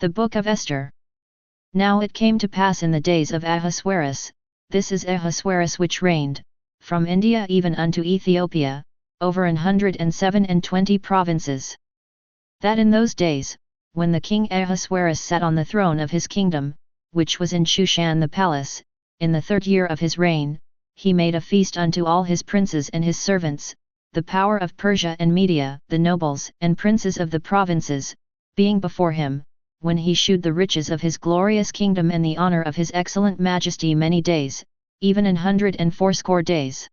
The Book of Esther. Now it came to pass in the days of Ahasuerus, this is Ahasuerus which reigned, from India even unto Ethiopia, over 127 provinces. That in those days, when the king Ahasuerus sat on the throne of his kingdom, which was in Shushan the palace, in the 3rd year of his reign, he made a feast unto all his princes and his servants, the power of Persia and Media, the nobles and princes of the provinces, being before him, when he shewed the riches of his glorious kingdom and the honor of his excellent majesty many days, even 180 days.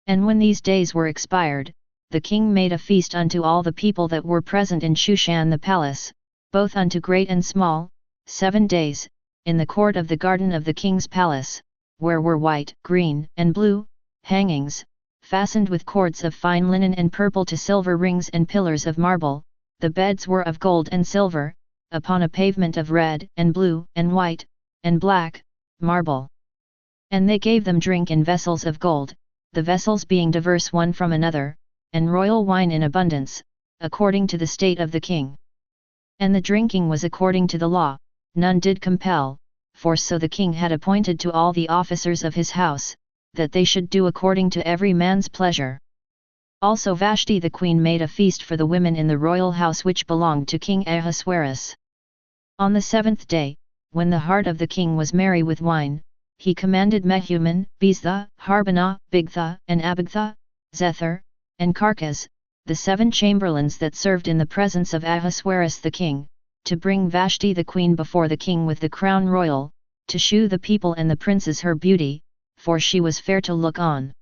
And when these days were expired, the king made a feast unto all the people that were present in Shushan the palace, both unto great and small, 7 days, in the court of the garden of the king's palace, where were white, green, and blue hangings, fastened with cords of fine linen and purple to silver rings and pillars of marble. The beds were of gold and silver, upon a pavement of red, and blue, and white, and black, marble. And they gave them drink in vessels of gold, the vessels being diverse one from another, and royal wine in abundance, according to the state of the king. And the drinking was according to the law, none did compel, for so the king had appointed to all the officers of his house, that they should do according to every man's pleasure. Also Vashti the queen made a feast for the women in the royal house which belonged to King Ahasuerus. On the 7th day, when the heart of the king was merry with wine, he commanded Mehuman, Biztha, Harbonah, Bigtha, and Abagtha, Zethar, and Carcas, the 7 chamberlains that served in the presence of Ahasuerus the king, to bring Vashti the queen before the king with the crown royal, to shew the people and the princes her beauty, for she was fair to look on.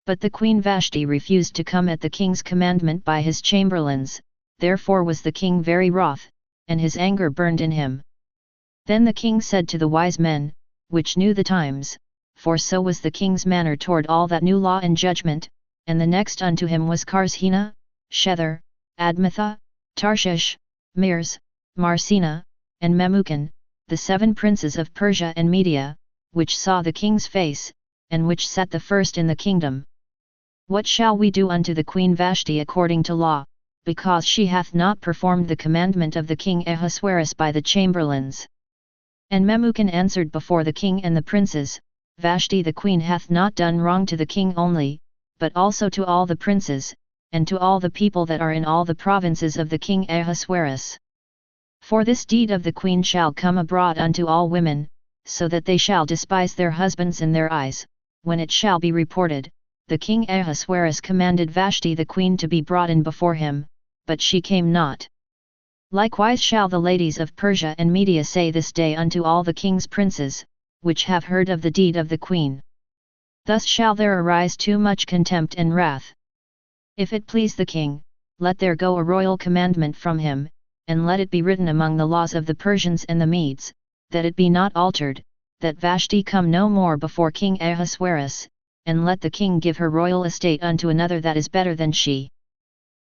But the queen Vashti refused to come at the king's commandment by his chamberlains, therefore was the king very wroth, and his anger burned in him. Then the king said to the wise men, which knew the times, for so was the king's manner toward all that knew law and judgment, and the next unto him was Karshena, Shethar, Admatha, Tarshish, Meres, Marsena, and Memucan, the 7 princes of Persia and Media, which saw the king's face, and which sat the first in the kingdom. What shall we do unto the queen Vashti according to law, because she hath not performed the commandment of the king Ahasuerus by the chamberlains? And Memucan answered before the king and the princes, Vashti the queen hath not done wrong to the king only, but also to all the princes, and to all the people that are in all the provinces of the king Ahasuerus. For this deed of the queen shall come abroad unto all women, so that they shall despise their husbands in their eyes, when it shall be reported, the king Ahasuerus commanded Vashti the queen to be brought in before him, but she came not. Likewise shall the ladies of Persia and Media say this day unto all the king's princes, which have heard of the deed of the queen. Thus shall there arise too much contempt and wrath. If it please the king, let there go a royal commandment from him, and let it be written among the laws of the Persians and the Medes, that it be not altered, that Vashti come no more before King Ahasuerus, and let the king give her royal estate unto another that is better than she.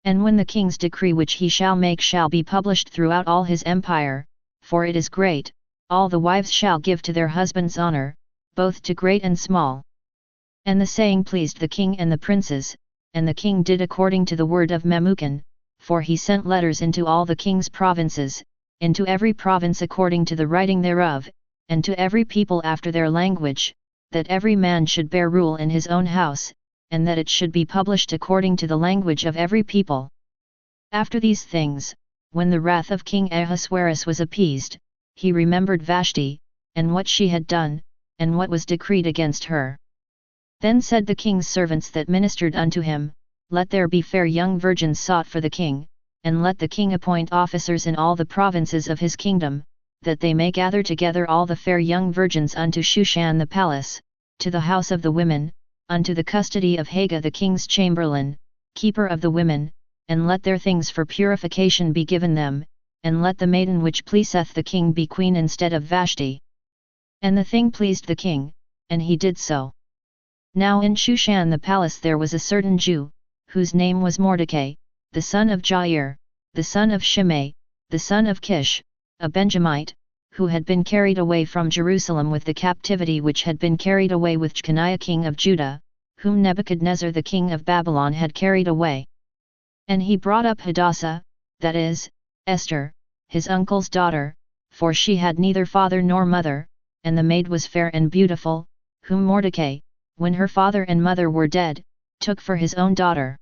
And when the king's decree which he shall make shall be published throughout all his empire, for it is great, all the wives shall give to their husbands honor, both to great and small. And the saying pleased the king and the princes, and the king did according to the word of Memucan, for he sent letters into all the king's provinces, into every province according to the writing thereof, and to every people after their language, that every man should bear rule in his own house, and that it should be published according to the language of every people. After these things, when the wrath of King Ahasuerus was appeased, he remembered Vashti, and what she had done, and what was decreed against her. Then said the king's servants that ministered unto him, Let there be fair young virgins sought for the king, and let the king appoint officers in all the provinces of his kingdom, that they may gather together all the fair young virgins unto Shushan the palace, to the house of the women, unto the custody of Haga the king's chamberlain, keeper of the women, and let their things for purification be given them, and let the maiden which pleaseth the king be queen instead of Vashti. And the thing pleased the king, and he did so. Now in Shushan the palace there was a certain Jew, whose name was Mordecai, the son of Jair, the son of Shimei, the son of Kish, a Benjamite, who had been carried away from Jerusalem with the captivity which had been carried away with Jeconiah king of Judah, whom Nebuchadnezzar the king of Babylon had carried away. And he brought up Hadassah, that is, Esther, his uncle's daughter, for she had neither father nor mother, and the maid was fair and beautiful, whom Mordecai, when her father and mother were dead, took for his own daughter.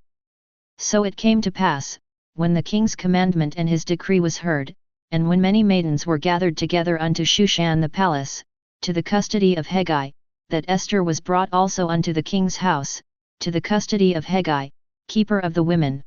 So it came to pass, when the king's commandment and his decree was heard, and when many maidens were gathered together unto Shushan the palace, to the custody of Hegai, that Esther was brought also unto the king's house, to the custody of Hegai, keeper of the women.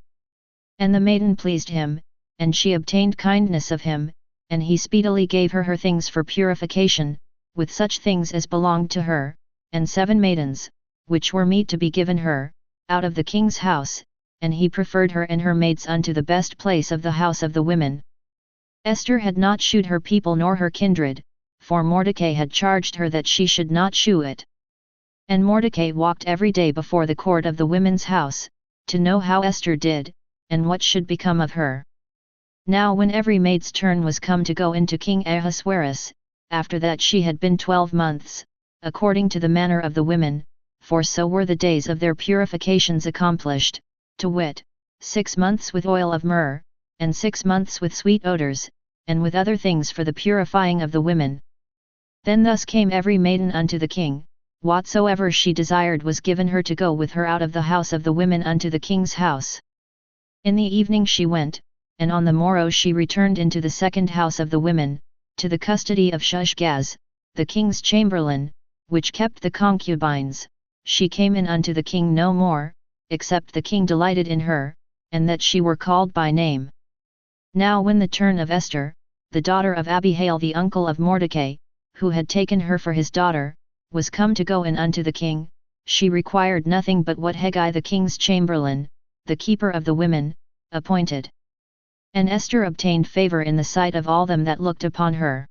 And the maiden pleased him, and she obtained kindness of him, and he speedily gave her things for purification, with such things as belonged to her, and 7 maidens, which were meet to be given her, out of the king's house, and he preferred her and her maids unto the best place of the house of the women. Esther had not shewed her people nor her kindred, for Mordecai had charged her that she should not shew it. And Mordecai walked every day before the court of the women's house, to know how Esther did, and what should become of her. Now when every maid's turn was come to go into King Ahasuerus, after that she had been 12 months, according to the manner of the women, for so were the days of their purifications accomplished, to wit, 6 months with oil of myrrh, and 6 months with sweet odors, and with other things for the purifying of the women. Then thus came every maiden unto the king, whatsoever she desired was given her to go with her out of the house of the women unto the king's house. In the evening she went, and on the morrow she returned into the second house of the women, to the custody of Shushgaz, the king's chamberlain, which kept the concubines. She came in unto the king no more, except the king delighted in her, and that she were called by name. Now when the turn of Esther, the daughter of Abihail the uncle of Mordecai, who had taken her for his daughter, was come to go in unto the king, she required nothing but what Hegai the king's chamberlain, the keeper of the women, appointed. And Esther obtained favor in the sight of all them that looked upon her.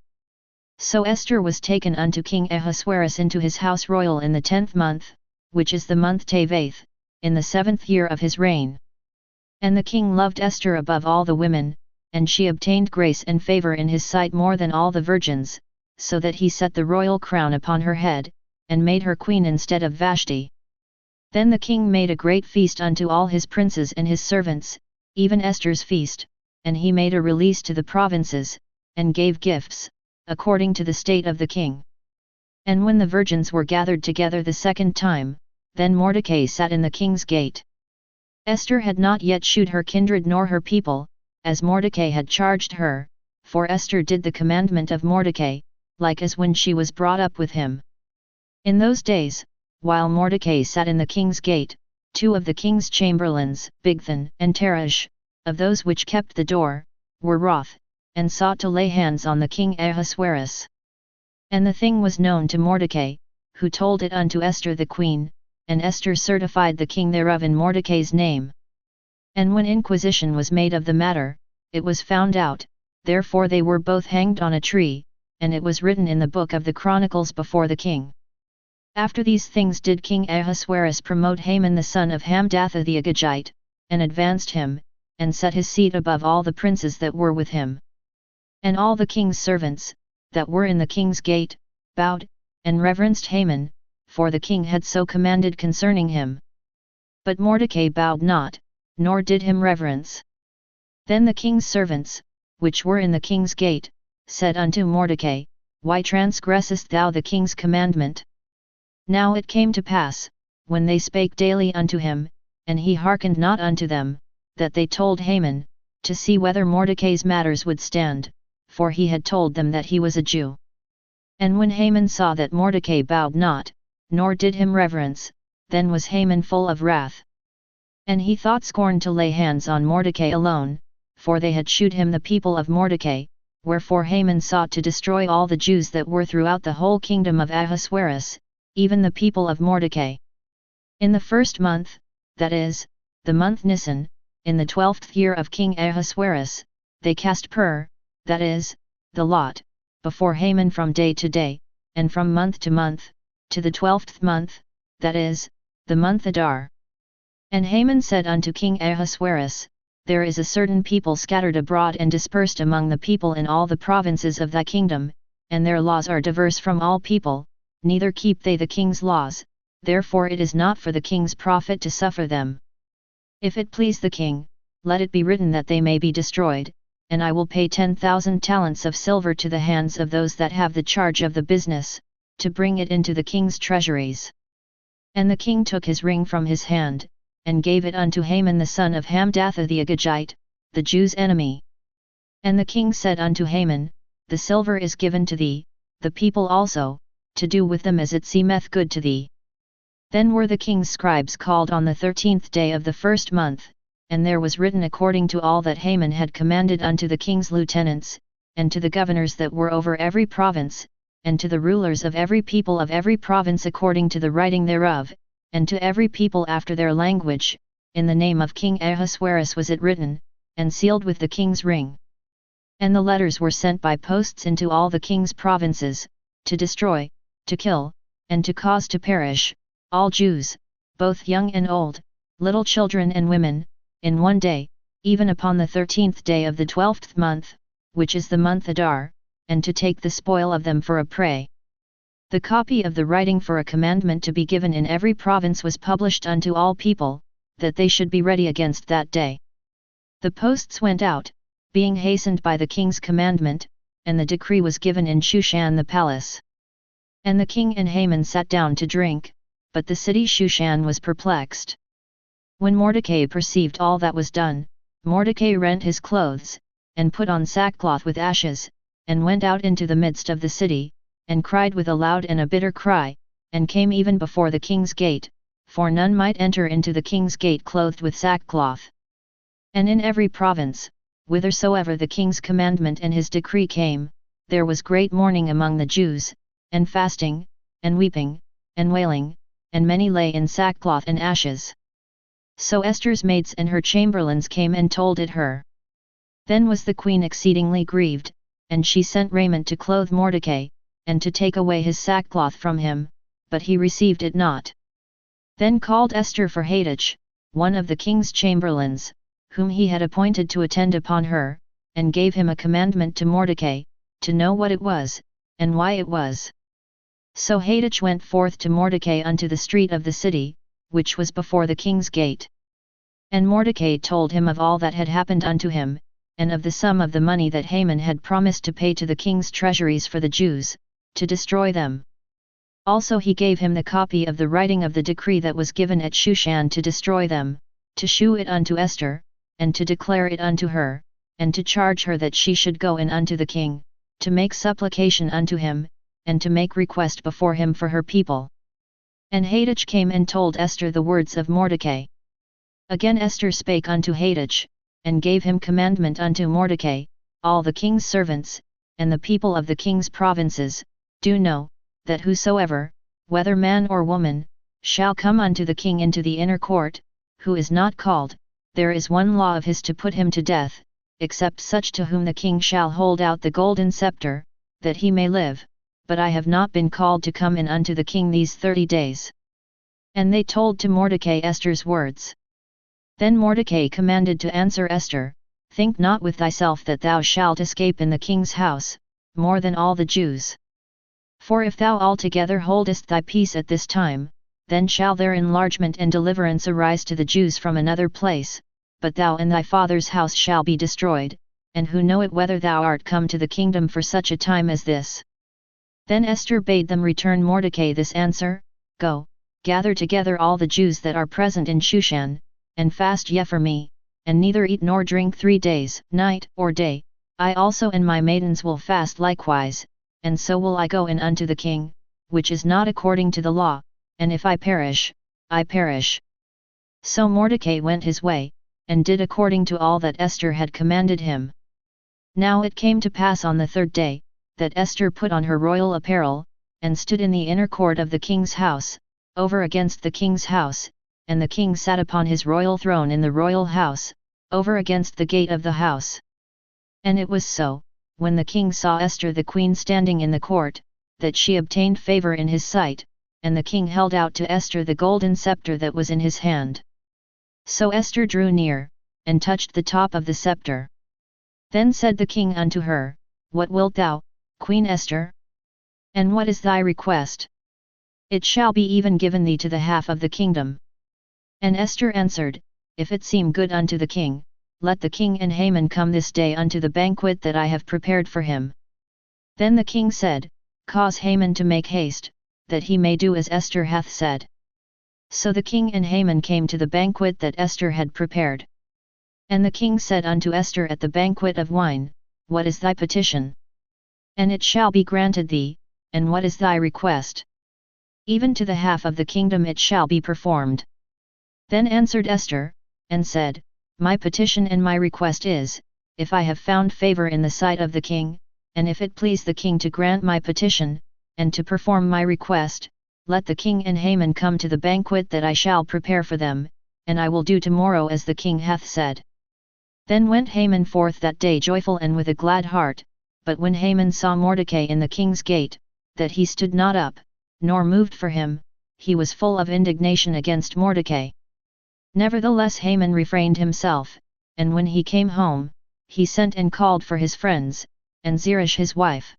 So Esther was taken unto King Ahasuerus into his house royal in the 10th month, which is the month Tevath, in the 7th year of his reign. And the king loved Esther above all the women, and she obtained grace and favor in his sight more than all the virgins, so that he set the royal crown upon her head, and made her queen instead of Vashti. Then the king made a great feast unto all his princes and his servants, even Esther's feast, and he made a release to the provinces, and gave gifts, according to the state of the king. And when the virgins were gathered together the second time, then Mordecai sat in the king's gate. Esther had not yet shewed her kindred nor her people, as Mordecai had charged her, for Esther did the commandment of Mordecai, like as when she was brought up with him. In those days, while Mordecai sat in the king's gate, 2 of the king's chamberlains, Bigthan and Teresh, of those which kept the door, were wroth, and sought to lay hands on the king Ahasuerus. And the thing was known to Mordecai, who told it unto Esther the queen, and Esther certified the king thereof in Mordecai's name. And when inquisition was made of the matter, it was found out, therefore they were both hanged on a tree, and it was written in the book of the Chronicles before the king. After these things did King Ahasuerus promote Haman the son of Hamdatha the Agagite, and advanced him, and set his seat above all the princes that were with him. And all the king's servants, that were in the king's gate, bowed, and reverenced Haman, for the king had so commanded concerning him. But Mordecai bowed not, nor did him reverence. Then the king's servants, which were in the king's gate, said unto Mordecai, Why transgressest thou the king's commandment? Now it came to pass, when they spake daily unto him, and he hearkened not unto them, that they told Haman, to see whether Mordecai's matters would stand, for he had told them that he was a Jew. And when Haman saw that Mordecai bowed not, nor did him reverence, then was Haman full of wrath. And he thought scorn to lay hands on Mordecai alone, for they had shewed him the people of Mordecai, wherefore Haman sought to destroy all the Jews that were throughout the whole kingdom of Ahasuerus, even the people of Mordecai. In the 1st month, that is, the month Nisan, in the 12th year of King Ahasuerus, they cast pur, that is, the lot, before Haman from day to day, and from month to month, to the 12th month, that is, the month Adar. And Haman said unto King Ahasuerus, There is a certain people scattered abroad and dispersed among the people in all the provinces of thy kingdom, and their laws are diverse from all people, neither keep they the king's laws, therefore it is not for the king's profit to suffer them. If it please the king, let it be written that they may be destroyed, and I will pay 10,000 talents of silver to the hands of those that have the charge of the business, to bring it into the king's treasuries. And the king took his ring from his hand, and gave it unto Haman the son of Hamdatha the Agagite, the Jews' enemy. And the king said unto Haman, The silver is given to thee, the people also, to do with them as it seemeth good to thee. Then were the king's scribes called on the 13th day of the first month, and there was written according to all that Haman had commanded unto the king's lieutenants, and to the governors that were over every province, and to the rulers of every people of every province according to the writing thereof, and to every people after their language, in the name of King Ahasuerus was it written, and sealed with the king's ring. And the letters were sent by posts into all the king's provinces, to destroy, to kill, and to cause to perish, all Jews, both young and old, little children and women, in one day, even upon the 13th day of the 12th month, which is the month Adar, and to take the spoil of them for a prey. The copy of the writing for a commandment to be given in every province was published unto all people, that they should be ready against that day. The posts went out, being hastened by the king's commandment, and the decree was given in Shushan the palace. And the king and Haman sat down to drink, but the city Shushan was perplexed. When Mordecai perceived all that was done, Mordecai rent his clothes, and put on sackcloth with ashes, and went out into the midst of the city, and cried with a loud and a bitter cry, and came even before the king's gate, for none might enter into the king's gate clothed with sackcloth. And in every province, whithersoever the king's commandment and his decree came, there was great mourning among the Jews, and fasting, and weeping, and wailing, and many lay in sackcloth and ashes. So Esther's maids and her chamberlains came and told it her. Then was the queen exceedingly grieved, and she sent raiment to clothe Mordecai, and to take away his sackcloth from him, but he received it not. Then called Esther for Hathach, one of the king's chamberlains, whom he had appointed to attend upon her, and gave him a commandment to Mordecai, to know what it was, and why it was. So Hathach went forth to Mordecai unto the street of the city, which was before the king's gate. And Mordecai told him of all that had happened unto him, and of the sum of the money that Haman had promised to pay to the king's treasuries for the Jews, to destroy them. Also he gave him the copy of the writing of the decree that was given at Shushan to destroy them, to shew it unto Esther, and to declare it unto her, and to charge her that she should go in unto the king, to make supplication unto him, and to make request before him for her people. And Hathach came and told Esther the words of Mordecai. Again Esther spake unto Hathach, and gave him commandment unto Mordecai, all the king's servants, and the people of the king's provinces, do know, that whosoever, whether man or woman, shall come unto the king into the inner court, who is not called, there is one law of his to put him to death, except such to whom the king shall hold out the golden scepter, that he may live, but I have not been called to come in unto the king these 30 days. And they told to Mordecai Esther's words. Then Mordecai commanded to answer Esther, Think not with thyself that thou shalt escape in the king's house, more than all the Jews. For if thou altogether holdest thy peace at this time, then shall their enlargement and deliverance arise to the Jews from another place, but thou and thy father's house shall be destroyed, and who know it whether thou art come to the kingdom for such a time as this. Then Esther bade them return Mordecai this answer, Go, gather together all the Jews that are present in Shushan, and fast ye for me, and neither eat nor drink 3 days, night or day, I also and my maidens will fast likewise, and so will I go in unto the king, which is not according to the law, and if I perish, I perish. So Mordecai went his way, and did according to all that Esther had commanded him. Now it came to pass on the 3rd day, that Esther put on her royal apparel, and stood in the inner court of the king's house, over against the king's house, and the king sat upon his royal throne in the royal house, over against the gate of the house. And it was so, when the king saw Esther the queen standing in the court, that she obtained favor in his sight, and the king held out to Esther the golden scepter that was in his hand. So Esther drew near, and touched the top of the scepter. Then said the king unto her, What wilt thou, Queen Esther? And what is thy request? It shall be even given thee to the half of the kingdom. And Esther answered, If it seem good unto the king, let the king and Haman come this day unto the banquet that I have prepared for him. Then the king said, Cause Haman to make haste, that he may do as Esther hath said. So the king and Haman came to the banquet that Esther had prepared. And the king said unto Esther at the banquet of wine, What is thy petition? And it shall be granted thee, and what is thy request? Even to the half of the kingdom it shall be performed. Then answered Esther, and said, My petition and my request is, if I have found favor in the sight of the king, and if it please the king to grant my petition, and to perform my request, let the king and Haman come to the banquet that I shall prepare for them, and I will do tomorrow as the king hath said. Then went Haman forth that day joyful and with a glad heart, but when Haman saw Mordecai in the king's gate, that he stood not up, nor moved for him, he was full of indignation against Mordecai. Nevertheless Haman refrained himself, and when he came home, he sent and called for his friends, and Zeresh his wife.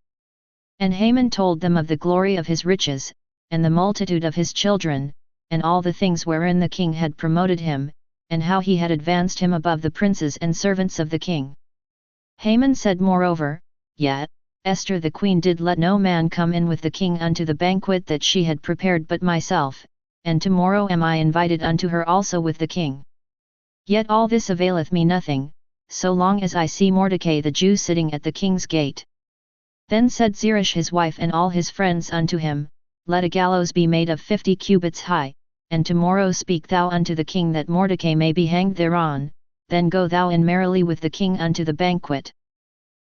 And Haman told them of the glory of his riches, and the multitude of his children, and all the things wherein the king had promoted him, and how he had advanced him above the princes and servants of the king. Haman said moreover, Yet, Esther the queen did let no man come in with the king unto the banquet that she had prepared but myself, and tomorrow am I invited unto her also with the king. Yet all this availeth me nothing, so long as I see Mordecai the Jew sitting at the king's gate. Then said Zeresh his wife and all his friends unto him, Let a gallows be made of 50 cubits high, and tomorrow speak thou unto the king that Mordecai may be hanged thereon, then go thou in merrily with the king unto the banquet.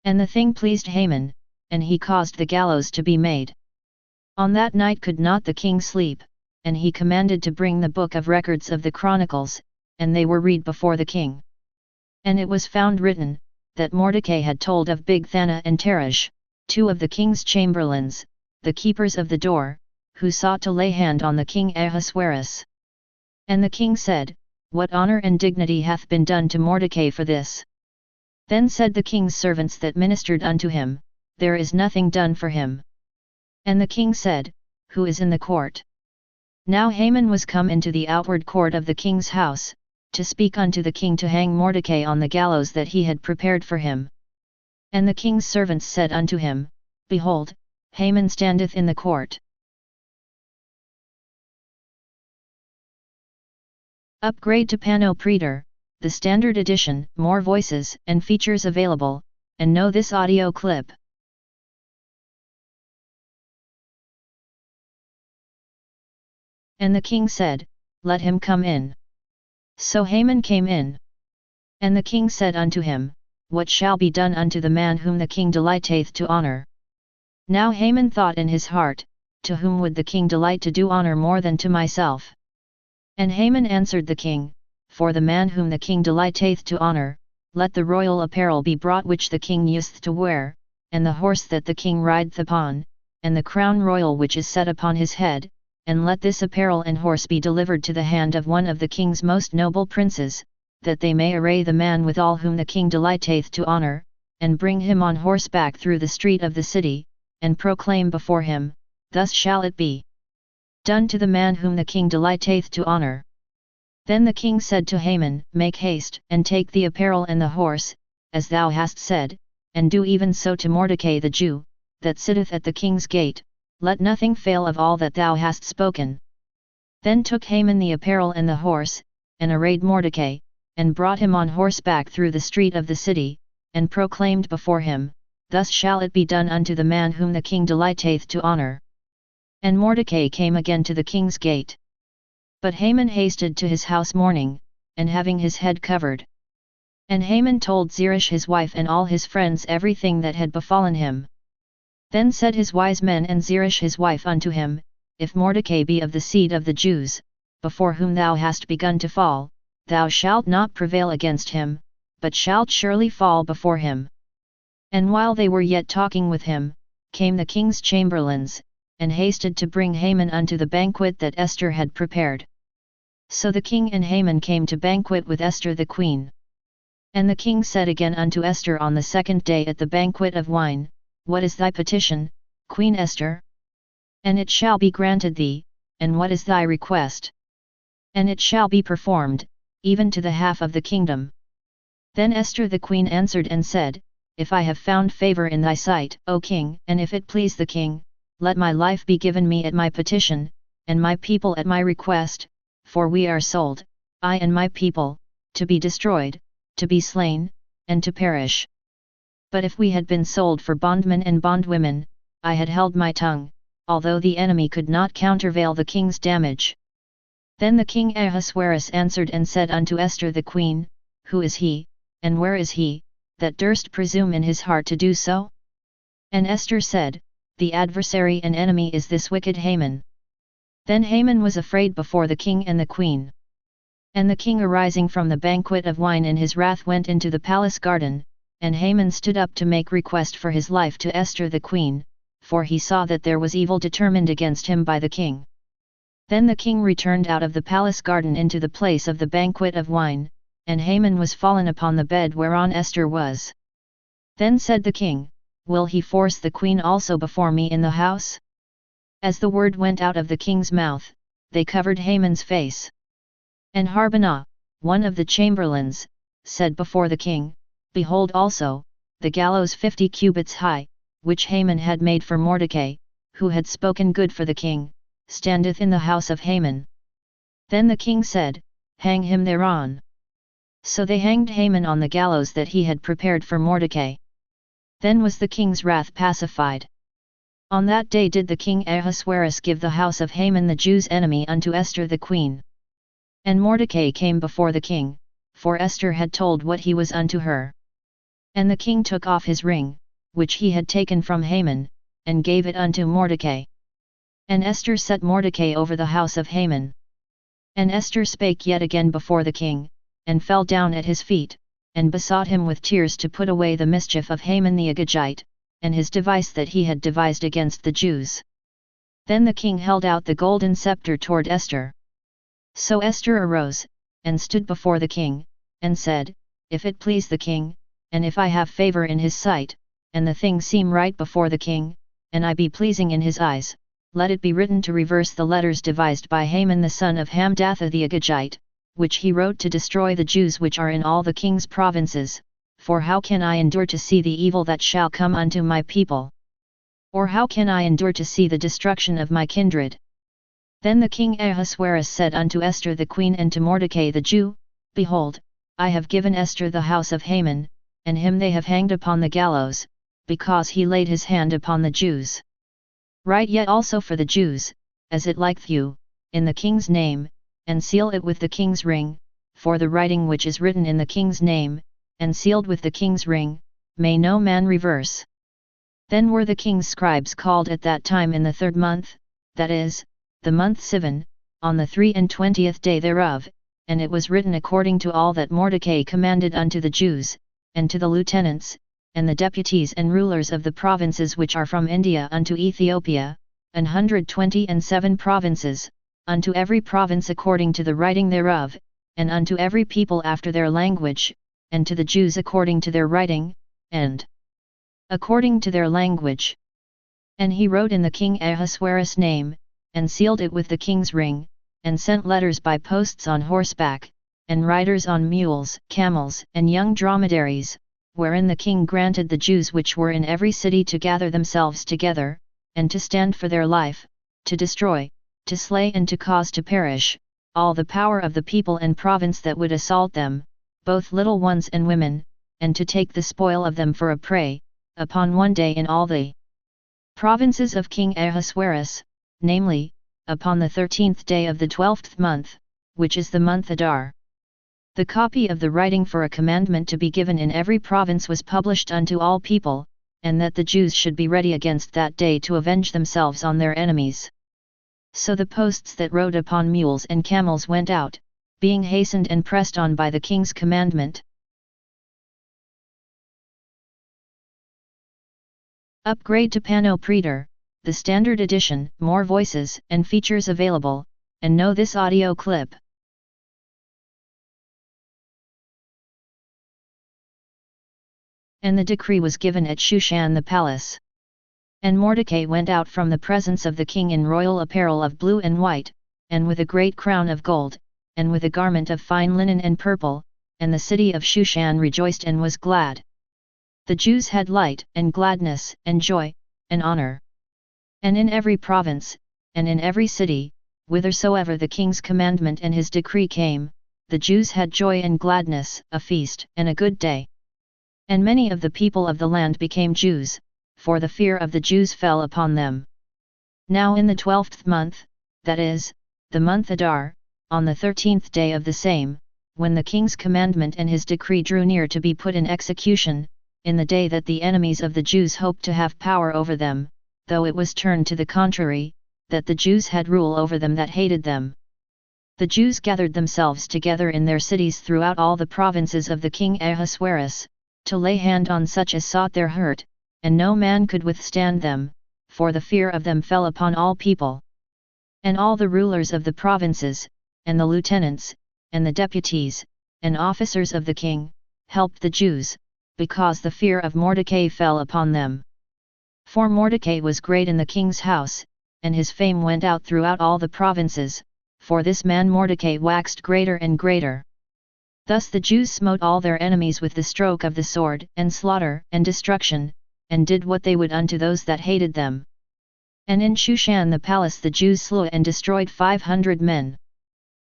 And the thing pleased Haman, and he caused the gallows to be made. On that night could not the king sleep, and he commanded to bring the book of records of the Chronicles, and they were read before the king. And it was found written, that Mordecai had told of Bigthana and Teresh, two of the king's chamberlains, the keepers of the door, who sought to lay hand on the king Ahasuerus. And the king said, What honor and dignity hath been done to Mordecai for this? Then said the king's servants that ministered unto him, There is nothing done for him. And the king said, Who is in the court? Now Haman was come into the outward court of the king's house, to speak unto the king to hang Mordecai on the gallows that he had prepared for him. And the king's servants said unto him, Behold, Haman standeth in the court. Upgrade to Pano Preader, the standard edition, more voices and features available, and know this audio clip. And the king said, Let him come in. So Haman came in. And the king said unto him, What shall be done unto the man whom the king delighteth to honor? Now Haman thought in his heart, To whom would the king delight to do honor more than to myself? And Haman answered the king, For the man whom the king delighteth to honor, let the royal apparel be brought which the king useth to wear, and the horse that the king rideth upon, and the crown royal which is set upon his head, and let this apparel and horse be delivered to the hand of one of the king's most noble princes, that they may array the man withal whom the king delighteth to honor, and bring him on horseback through the street of the city, and proclaim before him, Thus shall it be done to the man whom the king delighteth to honor. Then the king said to Haman, Make haste, and take the apparel and the horse, as thou hast said, and do even so to Mordecai the Jew, that sitteth at the king's gate, let nothing fail of all that thou hast spoken. Then took Haman the apparel and the horse, and arrayed Mordecai, and brought him on horseback through the street of the city, and proclaimed before him, Thus shall it be done unto the man whom the king delighteth to honor. And Mordecai came again to the king's gate. But Haman hasted to his house mourning, and having his head covered. And Haman told Zeresh his wife and all his friends everything that had befallen him. Then said his wise men and Zeresh his wife unto him, If Mordecai be of the seed of the Jews, before whom thou hast begun to fall, thou shalt not prevail against him, but shalt surely fall before him. And while they were yet talking with him, came the king's chamberlains, and hasted to bring Haman unto the banquet that Esther had prepared. So the king and Haman came to banquet with Esther the queen. And the king said again unto Esther on the second day at the banquet of wine, What is thy petition, Queen Esther? And it shall be granted thee, and what is thy request? And it shall be performed, even to the half of the kingdom. Then Esther the queen answered and said, If I have found favor in thy sight, O king, and if it please the king, let my life be given me at my petition, and my people at my request, for we are sold, I and my people, to be destroyed, to be slain, and to perish. But if we had been sold for bondmen and bondwomen, I had held my tongue, although the enemy could not countervail the king's damage. Then the king Ahasuerus answered and said unto Esther the queen, Who is he, and where is he, that durst presume in his heart to do so? And Esther said, The adversary and enemy is this wicked Haman. Then Haman was afraid before the king and the queen. And the king arising from the banquet of wine in his wrath went into the palace garden, and Haman stood up to make request for his life to Esther the queen, for he saw that there was evil determined against him by the king. Then the king returned out of the palace garden into the place of the banquet of wine, and Haman was fallen upon the bed whereon Esther was. Then said the king, Will he force the queen also before me in the house? As the word went out of the king's mouth, they covered Haman's face. And Harbonah, one of the chamberlains, said before the king, Behold also, the gallows 50 cubits high, which Haman had made for Mordecai, who had spoken good for the king, standeth in the house of Haman. Then the king said, Hang him thereon. So they hanged Haman on the gallows that he had prepared for Mordecai. Then was the king's wrath pacified. On that day did the king Ahasuerus give the house of Haman the Jews' enemy unto Esther the queen. And Mordecai came before the king, for Esther had told what he was unto her. And the king took off his ring, which he had taken from Haman, and gave it unto Mordecai. And Esther set Mordecai over the house of Haman. And Esther spake yet again before the king, and fell down at his feet, and besought him with tears to put away the mischief of Haman the Agagite, and his device that he had devised against the Jews. Then the king held out the golden scepter toward Esther. So Esther arose, and stood before the king, and said, If it please the king, and if I have favor in his sight, and the thing seem right before the king, and I be pleasing in his eyes, let it be written to reverse the letters devised by Haman the son of Hamdatha the Agagite, which he wrote to destroy the Jews which are in all the king's provinces, for how can I endure to see the evil that shall come unto my people? Or how can I endure to see the destruction of my kindred? Then the king Ahasuerus said unto Esther the queen and to Mordecai the Jew, Behold, I have given Esther the house of Haman, and him they have hanged upon the gallows, because he laid his hand upon the Jews. Write yet also for the Jews, as it liketh you, in the king's name, and seal it with the king's ring, for the writing which is written in the king's name, and sealed with the king's ring, may no man reverse. Then were the king's scribes called at that time in the 3rd month, that is, the month Sivan, on the 23 day thereof, and it was written according to all that Mordecai commanded unto the Jews, and to the lieutenants, and the deputies and rulers of the provinces which are from India unto Ethiopia, 127 provinces, unto every province according to the writing thereof, and unto every people after their language, and to the Jews according to their writing, and according to their language. And he wrote in the king Ahasuerus' name, and sealed it with the king's ring, and sent letters by posts on horseback, and riders on mules, camels, and young dromedaries, wherein the king granted the Jews which were in every city to gather themselves together, and to stand for their life, to destroy, to slay and to cause to perish, all the power of the people and province that would assault them, both little ones and women, and to take the spoil of them for a prey, upon one day in all the provinces of King Ahasuerus, namely, upon the 13th day of the 12th month, which is the month Adar. The copy of the writing for a commandment to be given in every province was published unto all people, and that the Jews should be ready against that day to avenge themselves on their enemies. So the posts that rode upon mules and camels went out, being hastened and pressed on by the king's commandment. Upgrade to Pano Preader, the standard edition, more voices and features available, and know this audio clip. And the decree was given at Shushan the palace. And Mordecai went out from the presence of the king in royal apparel of blue and white, and with a great crown of gold, and with a garment of fine linen and purple, and the city of Shushan rejoiced and was glad. The Jews had light, and gladness, and joy, and honor. And in every province, and in every city, whithersoever the king's commandment and his decree came, the Jews had joy and gladness, a feast, and a good day. And many of the people of the land became Jews, for the fear of the Jews fell upon them. Now in the 12th month, that is, the month Adar, on the 13th day of the same, when the king's commandment and his decree drew near to be put in execution, in the day that the enemies of the Jews hoped to have power over them, though it was turned to the contrary, that the Jews had rule over them that hated them. The Jews gathered themselves together in their cities throughout all the provinces of the king Ahasuerus, to lay hand on such as sought their hurt, and no man could withstand them, for the fear of them fell upon all people. And all the rulers of the provinces, and the lieutenants, and the deputies, and officers of the king, helped the Jews, because the fear of Mordecai fell upon them. For Mordecai was great in the king's house, and his fame went out throughout all the provinces, for this man Mordecai waxed greater and greater. Thus the Jews smote all their enemies with the stroke of the sword, and slaughter, and destruction, and did what they would unto those that hated them. And in Shushan the palace the Jews slew and destroyed 500 men.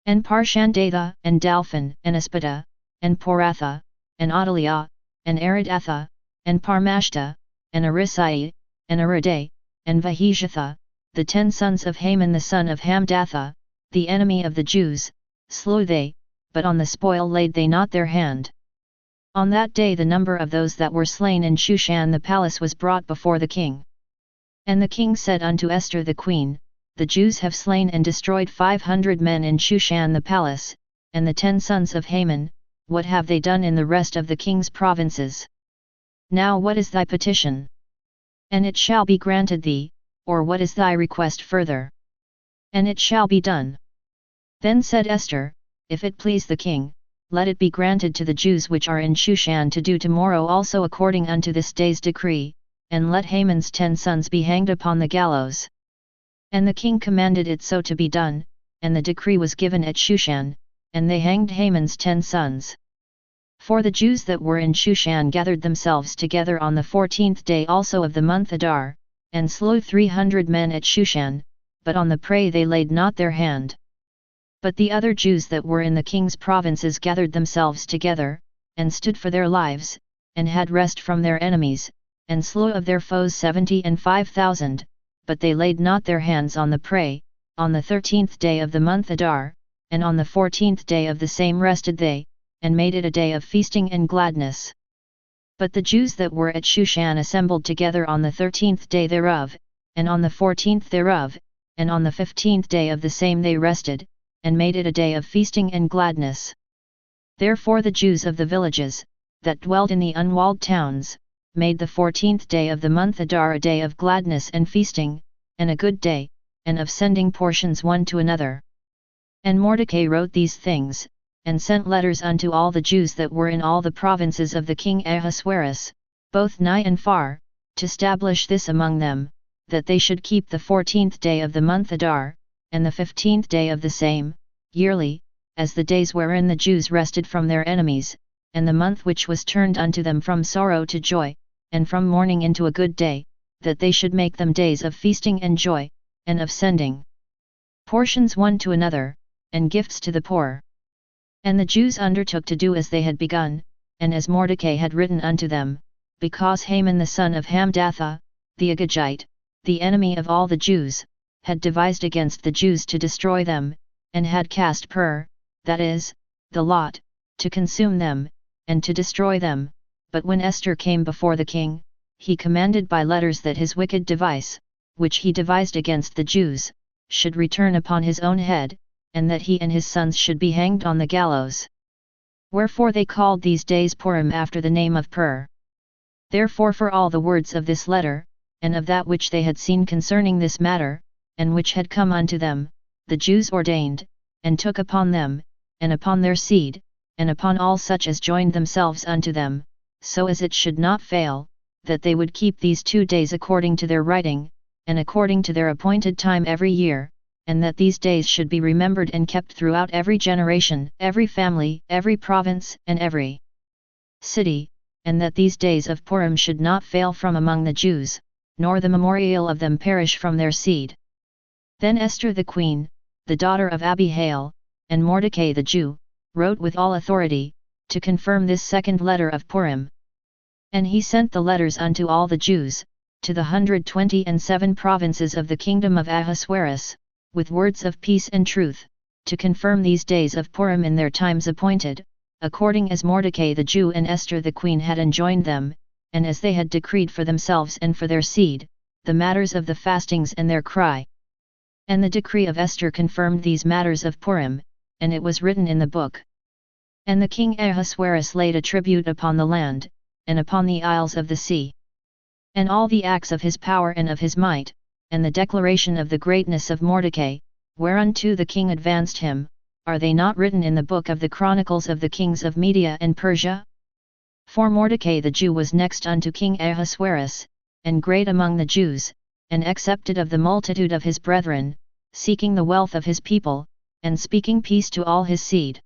And Parshandatha, and Dalphon, and Aspata, and Poratha, and Adaliah, and Aridatha, and Parmashta, and Arisai, and Aridai, and Vahijatha, the 10 sons of Haman the son of Hamdatha, the enemy of the Jews, slew they, but on the spoil laid they not their hand. On that day the number of those that were slain in Shushan the palace was brought before the king. And the king said unto Esther the queen, The Jews have slain and destroyed 500 men in Shushan the palace, and the 10 sons of Haman, what have they done in the rest of the king's provinces? Now what is thy petition? And it shall be granted thee, or what is thy request further? And it shall be done. Then said Esther, If it please the king, let it be granted to the Jews which are in Shushan to do tomorrow also according unto this day's decree, and let Haman's 10 sons be hanged upon the gallows. And the king commanded it so to be done, and the decree was given at Shushan, and they hanged Haman's 10 sons. For the Jews that were in Shushan gathered themselves together on the 14th day also of the month Adar, and slew 300 men at Shushan, but on the prey they laid not their hand. But the other Jews that were in the king's provinces gathered themselves together, and stood for their lives, and had rest from their enemies, and slew of their foes 75,000, but they laid not their hands on the prey. On the 13th day of the month Adar, and on the 14th day of the same rested they, and made it a day of feasting and gladness. But the Jews that were at Shushan assembled together on the 13th day thereof, and on the 14th thereof, and on the 15th day of the same they rested, and made it a day of feasting and gladness. Therefore the Jews of the villages, that dwelt in the unwalled towns, made the 14th day of the month Adar a day of gladness and feasting, and a good day, and of sending portions one to another. And Mordecai wrote these things, and sent letters unto all the Jews that were in all the provinces of the king Ahasuerus, both nigh and far, to stablish this among them, that they should keep the 14th day of the month Adar, and the 15th day of the same, yearly, as the days wherein the Jews rested from their enemies, and the month which was turned unto them from sorrow to joy, and from mourning into a good day, that they should make them days of feasting and joy, and of sending portions one to another, and gifts to the poor. And the Jews undertook to do as they had begun, and as Mordecai had written unto them, because Haman the son of Hamdatha, the Agagite, the enemy of all the Jews, had devised against the Jews to destroy them, and had cast pur, that is, the lot, to consume them, and to destroy them. But when Esther came before the king, he commanded by letters that his wicked device, which he devised against the Jews, should return upon his own head, and that he and his sons should be hanged on the gallows. Wherefore they called these days Purim after the name of Pur. Therefore for all the words of this letter, and of that which they had seen concerning this matter, and which had come unto them, the Jews ordained, and took upon them, and upon their seed, and upon all such as joined themselves unto them, so as it should not fail, that they would keep these 2 days according to their writing, and according to their appointed time every year, and that these days should be remembered and kept throughout every generation, every family, every province, and every city, and that these days of Purim should not fail from among the Jews, nor the memorial of them perish from their seed. Then Esther the queen, the daughter of Abihail, and Mordecai the Jew, wrote with all authority, to confirm this second letter of Purim. And he sent the letters unto all the Jews, to the 127 provinces of the kingdom of Ahasuerus, with words of peace and truth, to confirm these days of Purim in their times appointed, according as Mordecai the Jew and Esther the queen had enjoined them, and as they had decreed for themselves and for their seed, the matters of the fastings and their cry. And the decree of Esther confirmed these matters of Purim, and it was written in the book. And the king Ahasuerus laid a tribute upon the land, and upon the isles of the sea. And all the acts of his power and of his might, and the declaration of the greatness of Mordecai, whereunto the king advanced him, are they not written in the book of the chronicles of the kings of Media and Persia? For Mordecai the Jew was next unto King Ahasuerus, and great among the Jews, and accepted of the multitude of his brethren, seeking the wealth of his people, and speaking peace to all his seed.